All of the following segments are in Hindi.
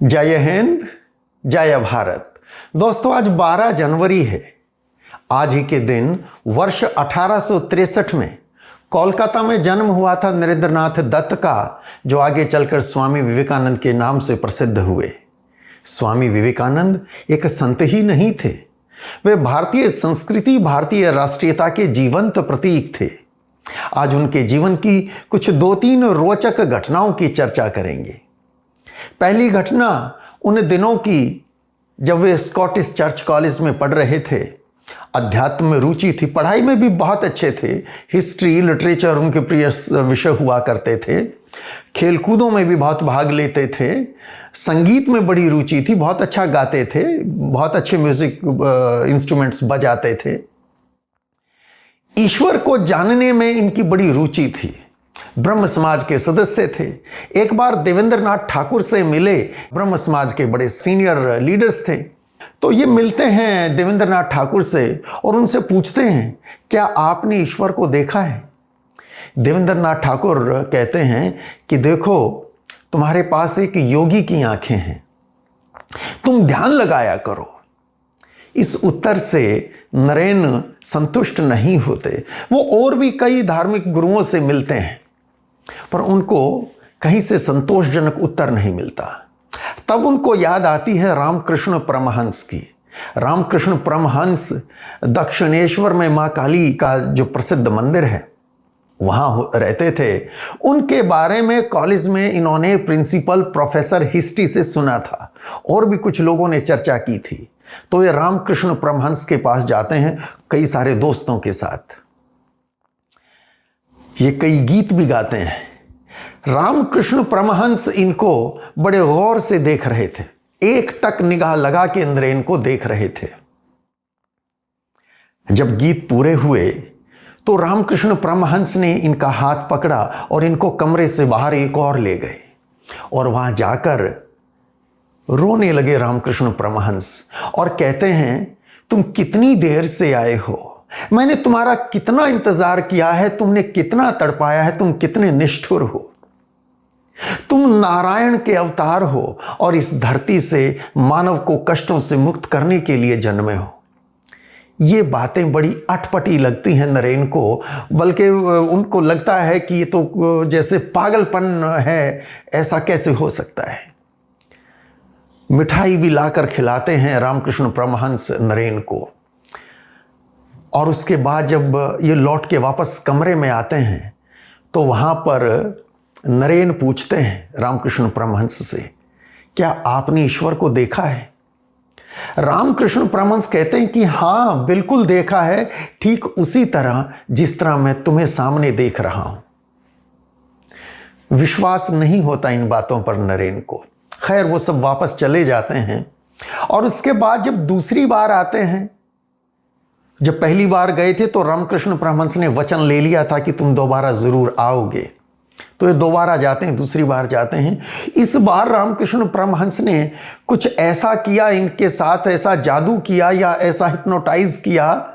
जय हिंद, जय भारत। दोस्तों, आज 12 जनवरी है। आज ही के दिन वर्ष 1863 में कोलकाता में जन्म हुआ था नरेंद्रनाथ दत्त का, जो आगे चलकर स्वामी विवेकानंद के नाम से प्रसिद्ध हुए। स्वामी विवेकानंद एक संत ही नहीं थे, वे भारतीय संस्कृति, भारतीय राष्ट्रीयता के जीवंत प्रतीक थे। आज उनके जीवन की कुछ 2-3 रोचक घटनाओं की चर्चा करेंगे। पहली घटना उन दिनों की जब वे स्कॉटिश चर्च कॉलेज में पढ़ रहे थे। अध्यात्म में रुचि थी, पढ़ाई में भी बहुत अच्छे थे। हिस्ट्री, लिटरेचर उनके प्रिय विषय हुआ करते थे। खेलकूदों में भी बहुत भाग लेते थे। संगीत में बड़ी रुचि थी, बहुत अच्छा गाते थे, बहुत अच्छे म्यूजिक इंस्ट्रूमेंट्स बजाते थे। ईश्वर को जानने में इनकी बड़ी रुचि थी। ब्रह्म समाज के सदस्य थे। एक बार देवेंद्रनाथ ठाकुर से मिले, ब्रह्म समाज के बड़े सीनियर लीडर्स थे। तो ये मिलते हैं देवेंद्रनाथ ठाकुर से और उनसे पूछते हैं, क्या आपने ईश्वर को देखा है? देवेंद्रनाथ ठाकुर कहते हैं कि देखो, तुम्हारे पास एक योगी की आंखें हैं, तुम ध्यान लगाया करो। इस उत्तर से नरेन संतुष्ट नहीं होते। वो और भी कई धार्मिक गुरुओं से मिलते हैं, पर उनको कहीं से संतोषजनक उत्तर नहीं मिलता। तब उनको याद आती है रामकृष्ण परमहंस की। रामकृष्ण परमहंस दक्षिणेश्वर में मां काली का जो प्रसिद्ध मंदिर है, वहां रहते थे। उनके बारे में कॉलेज में इन्होंने प्रिंसिपल प्रोफेसर हिस्ट्री से सुना था और भी कुछ लोगों ने चर्चा की थी। तो ये रामकृष्ण परमहंस के पास जाते हैं कई सारे दोस्तों के साथ। ये कई गीत भी गाते हैं। रामकृष्ण परमहंस इनको बड़े गौर से देख रहे थे, एक टक निगाह लगा के अंदर इनको देख रहे थे। जब गीत पूरे हुए तो रामकृष्ण परमहंस ने इनका हाथ पकड़ा और इनको कमरे से बाहर एक और ले गए और वहां जाकर रोने लगे रामकृष्ण परमहंस और कहते हैं, तुम कितनी देर से आए हो, मैंने तुम्हारा कितना इंतजार किया है, तुमने कितना तड़पाया है, तुम कितने निष्ठुर हो। तुम नारायण के अवतार हो और इस धरती से मानव को कष्टों से मुक्त करने के लिए जन्मे हो। ये बातें बड़ी अटपटी लगती हैं नरेन को, बल्कि उनको लगता है कि ये तो जैसे पागलपन है, ऐसा कैसे हो सकता है। मिठाई भी लाकर खिलाते हैं रामकृष्ण परमहंस नरेन को। और उसके बाद जब ये लौट के वापस कमरे में आते हैं तो वहाँ पर नरेन पूछते हैं रामकृष्ण परमहंस से, क्या आपने ईश्वर को देखा है? रामकृष्ण परमहंस कहते हैं कि हाँ, बिल्कुल देखा है, ठीक उसी तरह जिस तरह मैं तुम्हें सामने देख रहा हूँ। विश्वास नहीं होता इन बातों पर नरेन को। खैर, वो सब वापस चले जाते हैं और उसके बाद जब दूसरी बार आते हैं, जब पहली बार गए थे तो रामकृष्ण परमहंस ने वचन ले लिया था कि तुम दोबारा जरूर आओगे। तो ये दोबारा जाते हैं, दूसरी बार जाते हैं। इस बार रामकृष्ण परमहंस ने कुछ ऐसा किया इनके साथ, ऐसा जादू किया या ऐसा हिप्नोटाइज किया,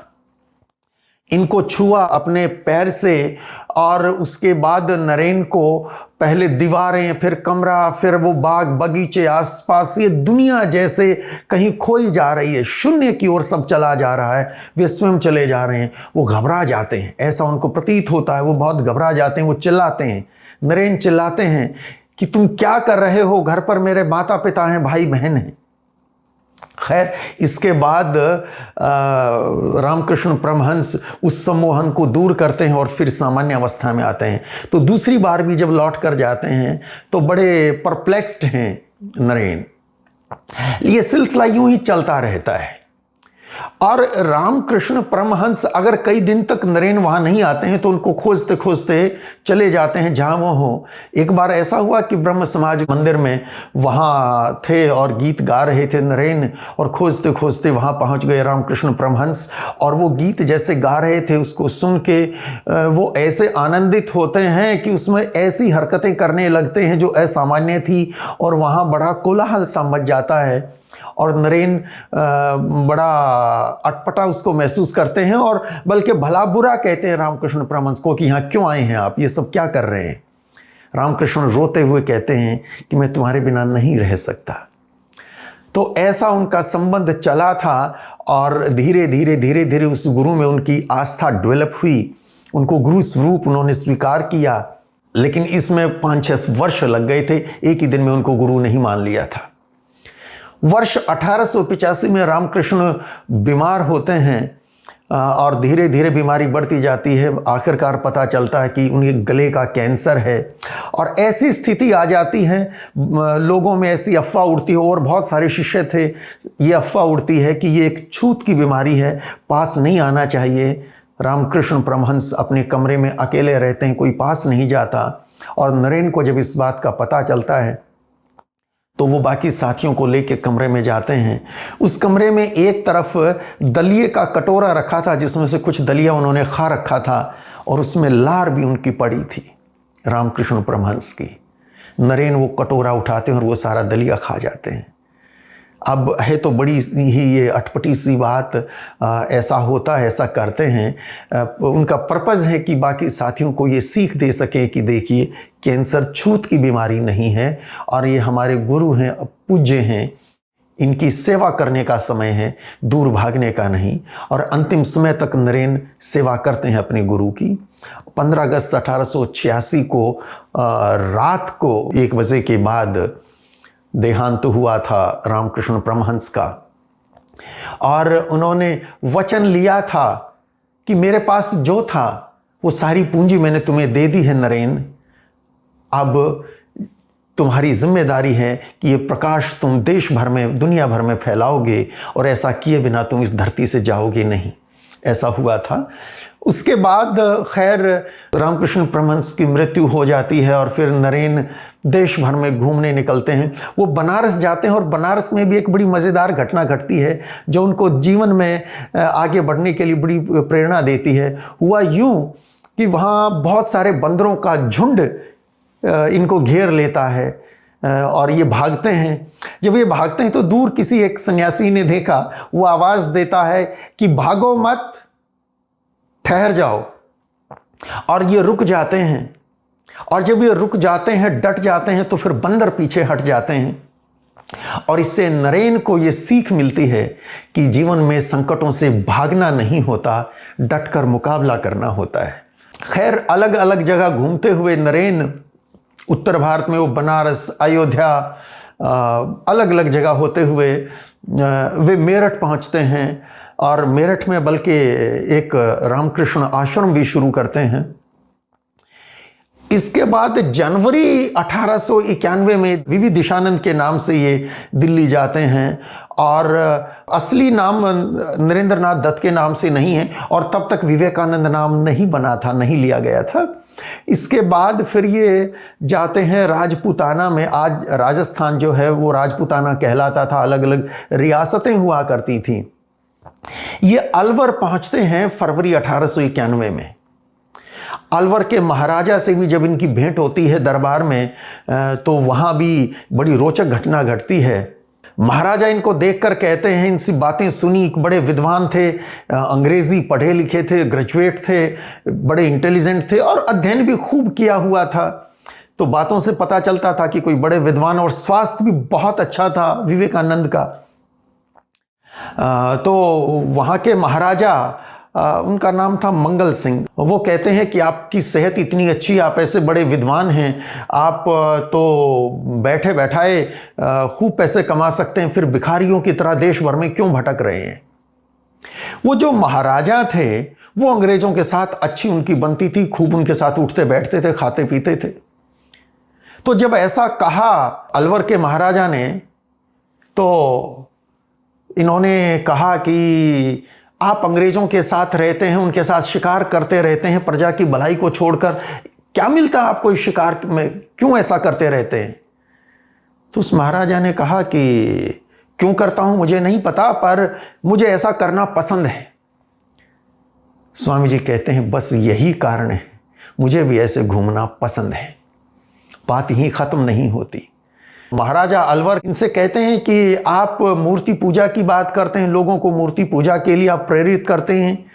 इनको छुआ अपने पैर से और उसके बाद नरेन को पहले दीवारें, फिर कमरा, फिर वो बाग बगीचे आसपास, ये दुनिया जैसे कहीं खोई जा रही है, शून्य की ओर सब चला जा रहा है। वे स्वयं चले जा रहे हैं, वो घबरा जाते हैं, ऐसा उनको प्रतीत होता है। वो बहुत घबरा जाते हैं, वो चिल्लाते हैं। नरेन चिल्लाते हैं कि तुम क्या कर रहे हो, घर पर मेरे माता पिता हैं, भाई बहन हैं। खैर, इसके बाद रामकृष्ण परमहंस उस सम्मोहन को दूर करते हैं और फिर सामान्य अवस्था में आते हैं। तो दूसरी बार भी जब लौट कर जाते हैं तो बड़े परप्लेक्स्ड हैं नरेन। ये सिलसिला यूं ही चलता रहता है और रामकृष्ण परमहंस अगर कई दिन तक नरेन वहां नहीं आते हैं तो उनको खोजते खोजते चले जाते हैं जहां वो हो। एक बार ऐसा हुआ कि ब्रह्म समाज मंदिर में वहां थे और गीत गा रहे थे नरेन, और खोजते खोजते वहां पहुंच गए रामकृष्ण परमहंस। और वो गीत जैसे गा रहे थे, उसको सुन के वो ऐसे आनंदित होते हैं कि उसमें ऐसी हरकतें करने लगते हैं जो असामान्य थी और वहां बड़ा कोलाहल सा मच जाता है। और नरेन बड़ा अटपटा उसको महसूस करते हैं और बल्कि भला बुरा कहते हैं रामकृष्ण परमहंस को कि यहाँ क्यों आए हैं आप, ये सब क्या कर रहे हैं। रामकृष्ण रोते हुए कहते हैं कि मैं तुम्हारे बिना नहीं रह सकता। तो ऐसा उनका संबंध चला था और धीरे धीरे उस गुरु में उनकी आस्था डेवलप हुई, उनको गुरु स्वरूप उन्होंने स्वीकार किया। लेकिन इसमें 5-6 वर्ष लग गए थे, एक ही दिन में उनको गुरु नहीं मान लिया था। वर्ष 1885 में रामकृष्ण बीमार होते हैं और धीरे धीरे बीमारी बढ़ती जाती है। आखिरकार पता चलता है कि उनके गले का कैंसर है और ऐसी स्थिति आ जाती है, लोगों में ऐसी अफवाह उड़ती है और बहुत सारे शिष्य थे, ये अफवाह उड़ती है कि ये एक छूत की बीमारी है, पास नहीं आना चाहिए। रामकृष्ण परमहंस अपने कमरे में अकेले रहते हैं, कोई पास नहीं जाता। और नरेन को जब इस बात का पता चलता है तो वो बाकी साथियों को लेके कमरे में जाते हैं। उस कमरे में एक तरफ दलिए का कटोरा रखा था जिसमें से कुछ दलिया उन्होंने खा रखा था और उसमें लार भी उनकी पड़ी थी, रामकृष्ण परमहंस की। नरेन वो कटोरा उठाते हैं और वो सारा दलिया खा जाते हैं। अब है तो बड़ी ही ये अटपटी सी बात, ऐसा होता है, ऐसा करते हैं। उनका पर्पज़ है कि बाकी साथियों को ये सीख दे सके कि देखिए कैंसर छूत की बीमारी नहीं है और ये हमारे गुरु हैं, पूज्य हैं, इनकी सेवा करने का समय है, दूर भागने का नहीं। और अंतिम समय तक नरेन सेवा करते हैं अपने गुरु की। 15 अगस्त 1886 को रात को 1 बजे के बाद देहांत हुआ था रामकृष्ण परमहंस का। और उन्होंने वचन लिया था कि मेरे पास जो था वो सारी पूंजी मैंने तुम्हें दे दी है नरेन, अब तुम्हारी जिम्मेदारी है कि ये प्रकाश तुम देश भर में, दुनिया भर में फैलाओगे और ऐसा किए बिना तुम इस धरती से जाओगे नहीं। ऐसा हुआ था। उसके बाद खैर रामकृष्ण परमहंस की मृत्यु हो जाती है और फिर नरेन देश भर में घूमने निकलते हैं। वो बनारस जाते हैं और बनारस में भी एक बड़ी मज़ेदार घटना घटती है जो उनको जीवन में आगे बढ़ने के लिए बड़ी प्रेरणा देती है। हुआ यूँ कि वहाँ बहुत सारे बंदरों का झुंड इनको घेर लेता है और ये भागते हैं। जब ये भागते हैं तो दूर किसी एक सन्यासी ने देखा, वो आवाज़ देता है कि भागो मत, ठहर जाओ। और ये रुक जाते हैं और जब ये रुक जाते हैं, डट जाते हैं, तो फिर बंदर पीछे हट जाते हैं। और इससे नरेन को ये सीख मिलती है कि जीवन में संकटों से भागना नहीं होता, डटकर मुकाबला करना होता है। खैर अलग अलग जगह घूमते हुए नरेन उत्तर भारत में, वो बनारस, अयोध्या, अलग अलग जगह होते हुए वे मेरठ पहुंचते हैं और मेरठ में बल्कि एक रामकृष्ण आश्रम भी शुरू करते हैं। इसके बाद जनवरी 1891 में वीवी दिशानंद के नाम से ये दिल्ली जाते हैं और असली नाम नरेंद्र नाथ दत्त के नाम से नहीं है और तब तक विवेकानंद नाम नहीं बना था, नहीं लिया गया था। इसके बाद फिर ये जाते हैं राजपूताना में। आज राजस्थान जो है वो राजपूताना कहलाता था, अलग अलग रियासतें हुआ करती थीं। ये अलवर पहुंचते हैं फरवरी 1891 में। अलवर के महाराजा से भी जब इनकी भेंट होती है दरबार में, तो वहाँ भी बड़ी रोचक घटना घटती है। महाराजा इनको देखकर कहते हैं, इनसी बातें सुनी, बड़े विद्वान थे, अंग्रेज़ी पढ़े लिखे थे, ग्रेजुएट थे, बड़े इंटेलिजेंट थे और अध्ययन भी खूब किया हुआ था। तो बातों से पता चलता था कि कोई बड़े विद्वान, और स्वास्थ्य भी बहुत अच्छा था विवेकानंद का। तो वहाँ के महाराजा, उनका नाम था मंगल सिंह, वो कहते हैं कि आपकी सेहत इतनी अच्छी, आप ऐसे बड़े विद्वान हैं, आप तो बैठे बैठाए खूब पैसे कमा सकते हैं, फिर भिखारियों की तरह देश भर में क्यों भटक रहे हैं। वो जो महाराजा थे वो अंग्रेजों के साथ अच्छी उनकी बनती थी, खूब उनके साथ उठते बैठते थे, खाते पीते थे। तो जब ऐसा कहा अलवर के महाराजा ने, तो इन्होंने कहा कि आप अंग्रेजों के साथ रहते हैं, उनके साथ शिकार करते रहते हैं, प्रजा की भलाई को छोड़कर क्या मिलता है आपको इस शिकार में, क्यों ऐसा करते रहते हैं। तो उस महाराजा ने कहा कि क्यों करता हूं मुझे नहीं पता, पर मुझे ऐसा करना पसंद है। स्वामी जी कहते हैं बस यही कारण है, मुझे भी ऐसे घूमना पसंद है। बात यहीं खत्म नहीं होती। महाराजा अलवर इनसे कहते हैं कि आप मूर्ति पूजा की बात करते हैं, लोगों को मूर्ति पूजा के लिए आप प्रेरित करते हैं।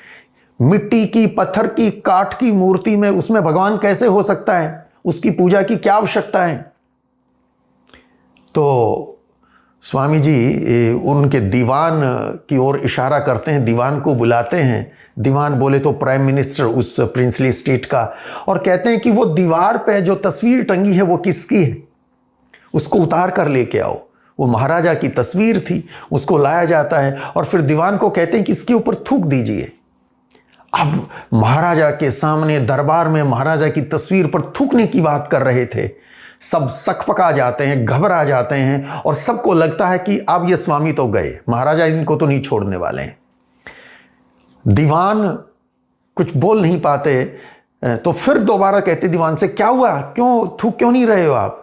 मिट्टी की, पत्थर की, काठ की मूर्ति में, उसमें भगवान कैसे हो सकता है, उसकी पूजा की क्या आवश्यकता है। तो स्वामी जी उनके दीवान की ओर इशारा करते हैं, दीवान को बुलाते हैं। दीवान बोले तो प्राइम मिनिस्टर उस प्रिंसली स्टेट का, और कहते हैं कि वो दीवार पे जो तस्वीर टंगी है वो किसकी है, उसको उतार कर लेके आओ। वो महाराजा की तस्वीर थी, उसको लाया जाता है और फिर दीवान को कहते हैं कि इसके ऊपर थूक दीजिए। अब महाराजा के सामने दरबार में महाराजा की तस्वीर पर थूकने की बात कर रहे थे। सब सकपका जाते हैं, घबरा जाते हैं और सबको लगता है कि अब ये स्वामी तो गए, महाराजा इनको तो नहीं छोड़ने वाले हैं। दीवान कुछ बोल नहीं पाते, तो फिर दोबारा कहते दीवान से, क्या हुआ, क्यों थूक क्यों नहीं रहे हो आप?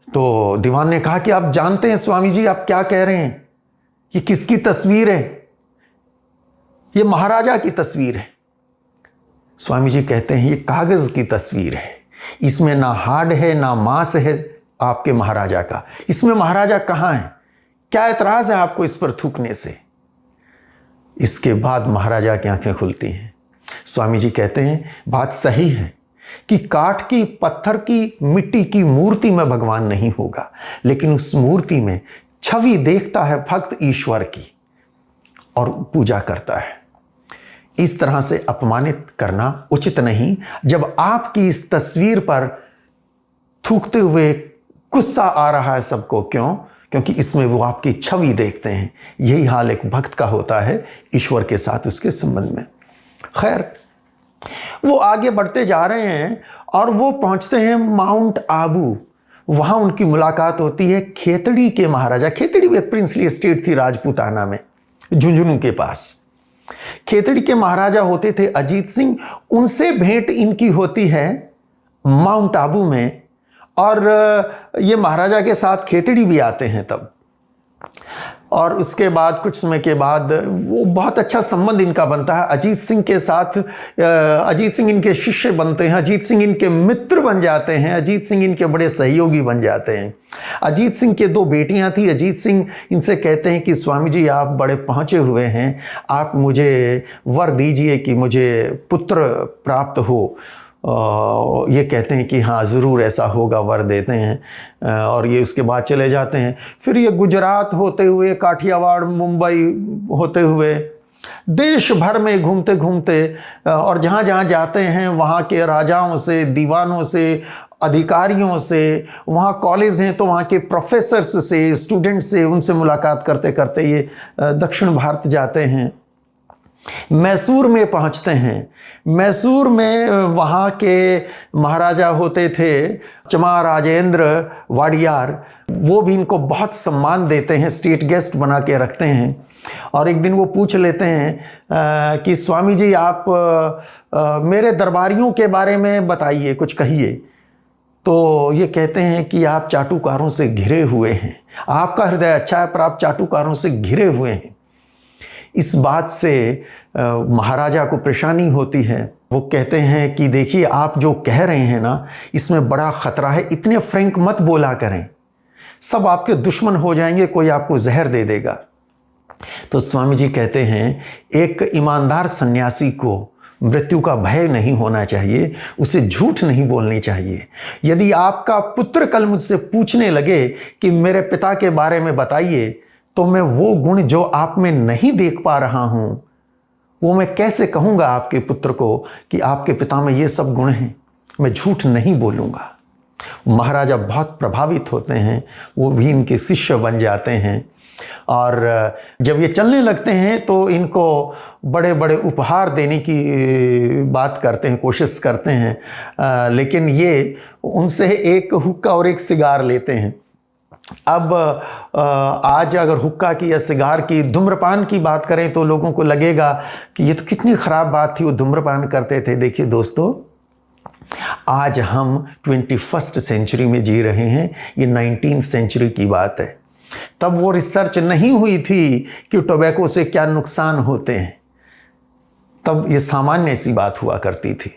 तो दीवान ने कहा कि आप जानते हैं स्वामी जी आप क्या कह रहे हैं, ये किसकी तस्वीर है? ये महाराजा की तस्वीर है। स्वामी जी कहते हैं ये कागज की तस्वीर है, इसमें ना हाड है ना मांस है आपके महाराजा का, इसमें महाराजा कहां है? क्या एतराज है आपको इस पर थूकने से? इसके बाद महाराजा की आंखें खुलती हैं। स्वामी जी कहते हैं बात सही है कि काठ की, पत्थर की, मिट्टी की मूर्ति में भगवान नहीं होगा, लेकिन उस मूर्ति में छवि देखता है भक्त ईश्वर की और पूजा करता है। इस तरह से अपमानित करना उचित नहीं। जब आपकी इस तस्वीर पर थूकते हुए गुस्सा आ रहा है सबको, क्यों? क्योंकि इसमें वो आपकी छवि देखते हैं। यही हाल एक भक्त का होता है ईश्वर के साथ उसके संबंध में। खैर, वो आगे बढ़ते जा रहे हैं और वो पहुंचते हैं माउंट आबू। वहां उनकी मुलाकात होती है खेतड़ी के महाराजा। खेतड़ी भी एक प्रिंसली स्टेट थी राजपूताना में, झुंझुनू के पास। खेतड़ी के महाराजा होते थे अजीत सिंह। उनसे भेंट इनकी होती है माउंट आबू में, और ये महाराजा के साथ खेतड़ी भी आते हैं तब। और उसके बाद कुछ समय के बाद वो बहुत अच्छा संबंध इनका बनता है अजीत सिंह के साथ। अजीत सिंह इनके शिष्य बनते हैं, अजीत सिंह इनके मित्र बन जाते हैं, अजीत सिंह इनके बड़े सहयोगी बन जाते हैं। अजीत सिंह के 2 बेटियां थी। अजीत सिंह इनसे कहते हैं कि स्वामी जी आप बड़े पहुंचे हुए हैं, आप मुझे वर दीजिए कि मुझे पुत्र प्राप्त हो। ये कहते हैं कि हाँ ज़रूर ऐसा होगा, वर देते हैं। और ये उसके बाद चले जाते हैं। फिर ये गुजरात होते हुए, काठियावाड़, मुंबई होते हुए देश भर में घूमते घूमते, और जहाँ जहाँ जाते हैं वहाँ के राजाओं से, दीवानों से, अधिकारियों से, वहाँ कॉलेज हैं तो वहाँ के प्रोफेसर्स से, स्टूडेंट से, उनसे मुलाकात करते करते ये दक्षिण भारत जाते हैं। मैसूर में पहुंचते हैं। मैसूर में वहाँ के महाराजा होते थे चमा राजेंद्र वाडियार। वो भी इनको बहुत सम्मान देते हैं, स्टेट गेस्ट बना के रखते हैं। और एक दिन वो पूछ लेते हैं कि स्वामी जी आप मेरे दरबारियों के बारे में बताइए, कुछ कहिए। तो ये कहते हैं कि आप चाटुकारों से घिरे हुए हैं, आपका हृदय अच्छा है पर आप चाटुकारों से घिरे हुए हैं। इस बात से महाराजा को परेशानी होती है। वो कहते हैं कि देखिए आप जो कह रहे हैं ना, इसमें बड़ा खतरा है, इतने फ्रैंक मत बोला करें, सब आपके दुश्मन हो जाएंगे, कोई आपको जहर दे देगा। तो स्वामी जी कहते हैं एक ईमानदार सन्यासी को मृत्यु का भय नहीं होना चाहिए, उसे झूठ नहीं बोलनी चाहिए। यदि आपका पुत्र कल मुझसे पूछने लगे कि मेरे पिता के बारे में बताइए, तो मैं वो गुण जो आप में नहीं देख पा रहा हूं, वो मैं कैसे कहूंगा आपके पुत्र को कि आपके पिता में ये सब गुण हैं? मैं झूठ नहीं बोलूंगा। महाराजा बहुत प्रभावित होते हैं, वो भी इनके शिष्य बन जाते हैं। और जब ये चलने लगते हैं तो इनको बड़े बड़े उपहार देने की बात करते हैं, कोशिश करते हैं, लेकिन ये उनसे एक हुक्का और एक सिगार लेते हैं। अब आज अगर हुक्का की या सिगार की, धूम्रपान की बात करें तो लोगों को लगेगा कि ये तो कितनी ख़राब बात थी, वो धूम्रपान करते थे। देखिए दोस्तों, आज हम 21st सेंचुरी में जी रहे हैं, ये 19th सेंचुरी की बात है। तब वो रिसर्च नहीं हुई थी कि टोबैको से क्या नुकसान होते हैं, तब ये सामान्य सी बात हुआ करती थी।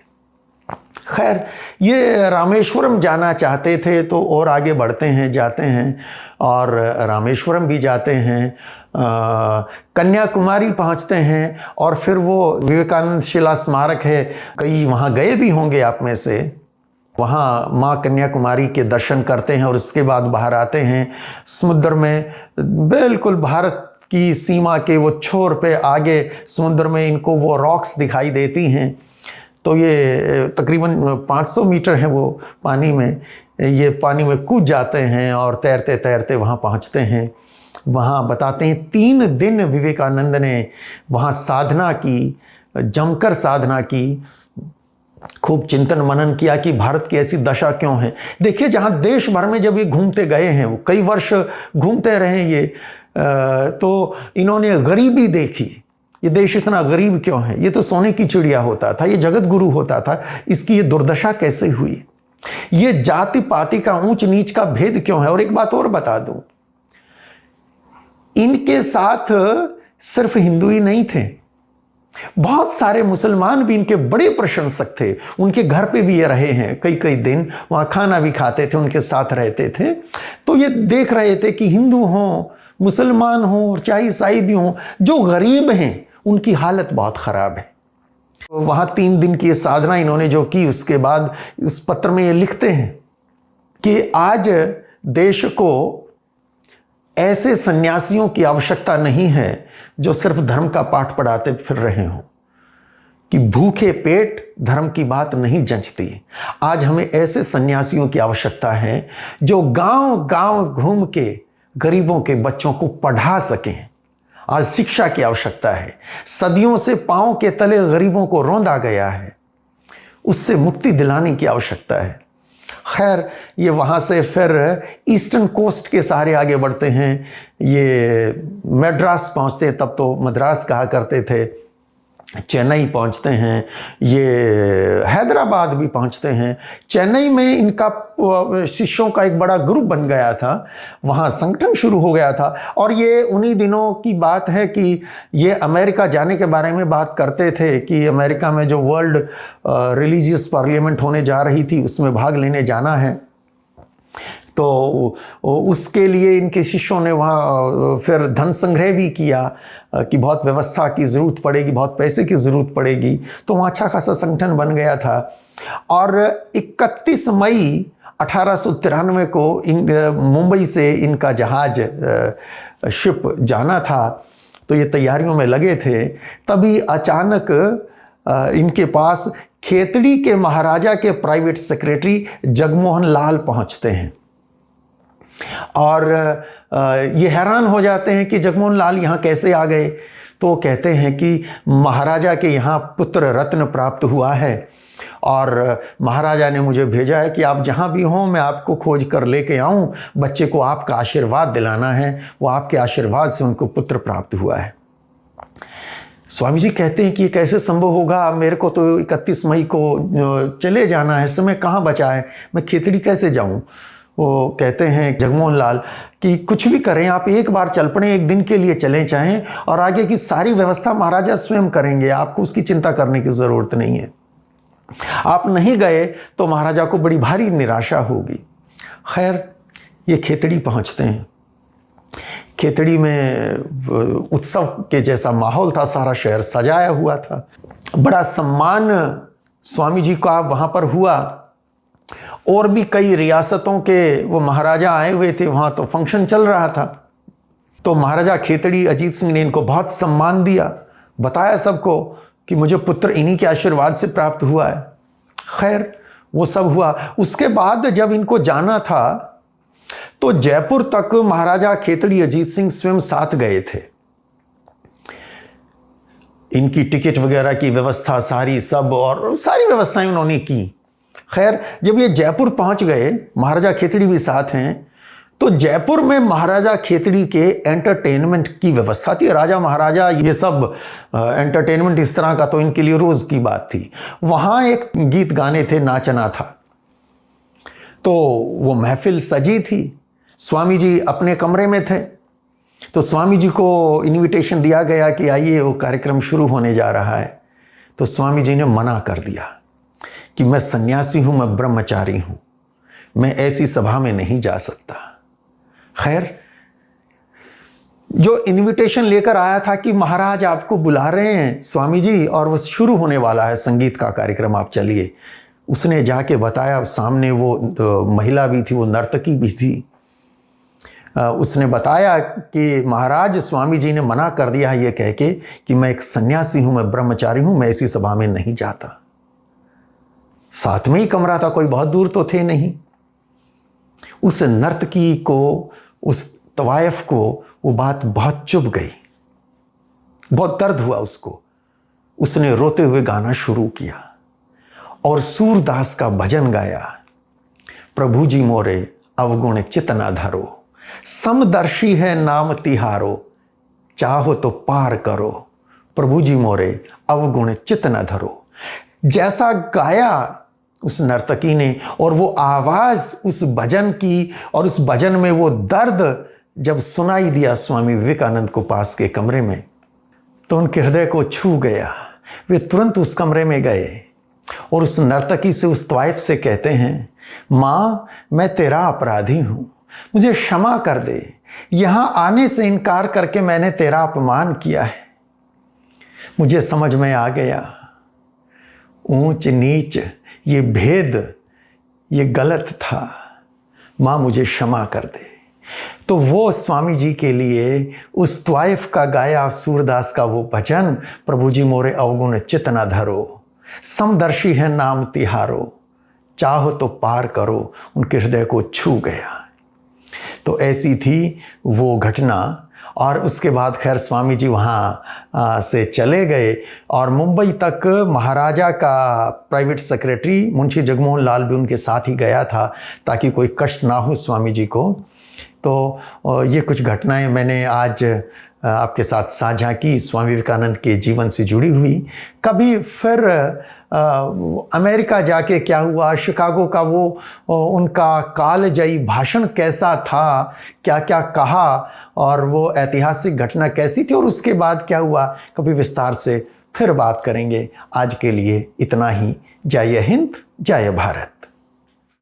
खैर, ये रामेश्वरम जाना चाहते थे तो और आगे बढ़ते हैं, जाते हैं और रामेश्वरम भी जाते हैं, कन्याकुमारी पहुंचते हैं, और फिर वो विवेकानंद शिला स्मारक है, कई वहाँ गए भी होंगे आप में से। वहाँ माँ कन्याकुमारी के दर्शन करते हैं और उसके बाद बाहर आते हैं समुद्र में। बिल्कुल भारत की सीमा के वो छोर पे आगे समुद्र में इनको वो रॉक्स दिखाई देती हैं। तो ये तकरीबन 500 मीटर है वो पानी में, ये पानी में कूद जाते हैं और तैरते तैरते वहाँ पहुँचते हैं। वहाँ बताते हैं 3 दिन विवेकानंद ने वहाँ साधना की, जमकर साधना की, खूब चिंतन मनन किया कि भारत की ऐसी दशा क्यों है। देखिए जहाँ देश भर में जब ये घूमते गए हैं, वो कई वर्ष घूमते रहे ये, तो इन्होंने गरीबी देखी। ये देश इतना गरीब क्यों है, ये तो सोने की चिड़िया होता था, ये जगत गुरु होता था, इसकी ये दुर्दशा कैसे हुई, ये जाति पाति का ऊंच नीच का भेद क्यों है। और एक बात और बता दूं, इनके साथ सिर्फ हिंदू ही नहीं थे, बहुत सारे मुसलमान भी इनके बड़े प्रशंसक थे। उनके घर पे भी ये रहे हैं कई कई दिन, वहाँ खाना भी खाते थे, उनके साथ रहते थे। तो ये देख रहे थे कि हिंदू हों, मुसलमान हों और चाहे ईसाई भी हों, जो गरीब हैं उनकी हालत बहुत ख़राब है। वहाँ 3 दिन की ये साधना इन्होंने जो की, उसके बाद इस पत्र में ये लिखते हैं कि आज देश को ऐसे सन्यासियों की आवश्यकता नहीं है जो सिर्फ धर्म का पाठ पढ़ाते फिर रहे हों, कि भूखे पेट धर्म की बात नहीं जंचती। आज हमें ऐसे सन्यासियों की आवश्यकता है जो गांव गांव घूम के गरीबों के बच्चों को पढ़ा सकें। आज शिक्षा की आवश्यकता है। सदियों से पांव के तले गरीबों को रौंदा गया है, उससे मुक्ति दिलाने की आवश्यकता है। खैर, ये वहाँ से फिर ईस्टर्न कोस्ट के सहारे आगे बढ़ते हैं। ये मद्रास पहुँचते हैं, तब तो मद्रास कहा करते थे, चेन्नई पहुँचते हैं, ये हैदराबाद भी पहुँचते हैं। चेन्नई में इनका शिष्यों का एक बड़ा ग्रुप बन गया था, वहाँ संगठन शुरू हो गया था। और ये उन्हीं दिनों की बात है कि ये अमेरिका जाने के बारे में बात करते थे कि अमेरिका में जो वर्ल्ड रिलीजियस पार्लियामेंट होने जा रही थी उसमें भाग लेने जाना है। तो उसके लिए इनके शिष्यों ने वहाँ फिर धन संग्रह भी किया कि बहुत व्यवस्था की ज़रूरत पड़ेगी, बहुत पैसे की ज़रूरत पड़ेगी। तो वहाँ अच्छा खासा संगठन बन गया था। और 31 मई 1893 को मुंबई से इनका जहाज शिप जाना था, तो ये तैयारियों में लगे थे। तभी अचानक इनके पास खेतड़ी के महाराजा के प्राइवेट सेक्रेटरी जगमोहन लाल पहुंचते हैं और ये हैरान हो जाते हैं कि जगमोहन लाल यहाँ कैसे आ गए। तो कहते हैं कि महाराजा के यहाँ पुत्र रत्न प्राप्त हुआ है और महाराजा ने मुझे भेजा है कि आप जहाँ भी हों मैं आपको खोज कर लेके आऊँ, बच्चे को आपका आशीर्वाद दिलाना है, वो आपके आशीर्वाद से उनको पुत्र प्राप्त हुआ है। स्वामी जी कहते हैं कि ये कैसे संभव होगा, मेरे को तो 31 मई को चले जाना है, समय कहाँ बचा है, मैं खेतड़ी कैसे जाऊँ। वो कहते हैं जगमोहन लाल कि कुछ भी करें, आप एक बार चल पड़े, एक दिन के लिए चलें चाहें, और आगे की सारी व्यवस्था महाराजा स्वयं करेंगे, आपको उसकी चिंता करने की ज़रूरत नहीं है। आप नहीं गए तो महाराजा को बड़ी भारी निराशा होगी। खैर, ये खेतड़ी पहुँचते हैं। खेतड़ी में उत्सव के जैसा माहौल था, सारा शहर सजाया हुआ था, बड़ा सम्मान स्वामी जी का वहाँ पर हुआ। और भी कई रियासतों के वो महाराजा आए हुए थे, वहाँ तो फंक्शन चल रहा था। तो महाराजा खेतड़ी अजीत सिंह ने इनको बहुत सम्मान दिया, बताया सबको कि मुझे पुत्र इन्हीं के आशीर्वाद से प्राप्त हुआ है। खैर, वो सब हुआ। उसके बाद जब इनको जाना था तो जयपुर तक महाराजा खेतड़ी अजीत सिंह स्वयं साथ गए थे। इनकी टिकट वगैरह की व्यवस्था सारी सब और सारी व्यवस्थाएं उन्होंने की। खैर, जब ये जयपुर पहुंच गए, महाराजा खेतड़ी भी साथ हैं, तो जयपुर में महाराजा खेतड़ी के एंटरटेनमेंट की व्यवस्था थी। राजा महाराजा ये सब एंटरटेनमेंट इस तरह का तो इनके लिए रोज़ की बात थी। वहाँ एक गीत गाने थे, नाचना था। तो वो महफिल सजी थी। स्वामी जी अपने कमरे में थे, तो स्वामी जी को इनविटेशन दिया गया कि आइए, वो कार्यक्रम शुरू होने जा रहा है। तो स्वामी जी ने मना कर दिया कि मैं सन्यासी हूँ, मैं ब्रह्मचारी हूँ, मैं ऐसी सभा में नहीं जा सकता। खैर, जो इनविटेशन लेकर आया था कि महाराज आपको बुला रहे हैं स्वामी जी, और वो शुरू होने वाला है संगीत का कार्यक्रम, आप चलिए, उसने जाके बताया, सामने वो महिला भी थी, वो नर्तकी भी थी। उसने बताया कि महाराज, स्वामी जी ने मना कर दिया है ये कह के कि मैं एक सन्यासी हूं, मैं ब्रह्मचारी हूं, मैं ऐसी सभा में नहीं जाता। साथ में ही कमरा था, कोई बहुत दूर तो थे नहीं। उस नर्तकी को, उस तवायफ को वो बात बहुत चुभ गई, बहुत दर्द हुआ उसको। उसने रोते हुए गाना शुरू किया और सूरदास का भजन गाया। प्रभु जी मोरे अवगुण चित न धरो, समदर्शी है नाम तिहारो, चाहो तो पार करो, प्रभु जी मोरे अवगुण चित न धरो। जैसा गाया उस नर्तकी ने, और वो आवाज उस भजन की, और उस भजन में वो दर्द जब सुनाई दिया स्वामी विवेकानंद को पास के कमरे में, तो उनके हृदय को छू गया। वे तुरंत उस कमरे में गए और उस नर्तकी से, उस त्वाइफ से कहते हैं, माँ मैं तेरा अपराधी हूं, मुझे क्षमा कर दे। यहां आने से इनकार करके मैंने तेरा अपमान किया है। मुझे समझ में आ गया, ऊंच नीच ये भेद, ये गलत था। माँ मुझे क्षमा कर दे। तो वो स्वामी जी के लिए उस त्वाइफ का गाया सूरदास का वो भजन, प्रभु जी मोरे अवगुण चित न धरो, समदर्शी है नाम तिहारो, चाहो तो पार करो, उनके हृदय को छू गया। तो ऐसी थी वो घटना। और उसके बाद खैर स्वामी जी वहाँ से चले गए और मुंबई तक महाराजा का प्राइवेट सेक्रेटरी मुंशी जगमोहन लाल भी उनके साथ ही गया था, ताकि कोई कष्ट ना हो स्वामी जी को। तो ये कुछ घटनाएं मैंने आज आपके साथ साझा की, स्वामी विवेकानंद के जीवन से जुड़ी हुई। कभी फिर अमेरिका जाके क्या हुआ, शिकागो का वो उनका कालजयी भाषण कैसा था, क्या क्या कहा, और वो ऐतिहासिक घटना कैसी थी, और उसके बाद क्या हुआ, कभी विस्तार से फिर बात करेंगे। आज के लिए इतना ही। जय हिंद, जय भारत।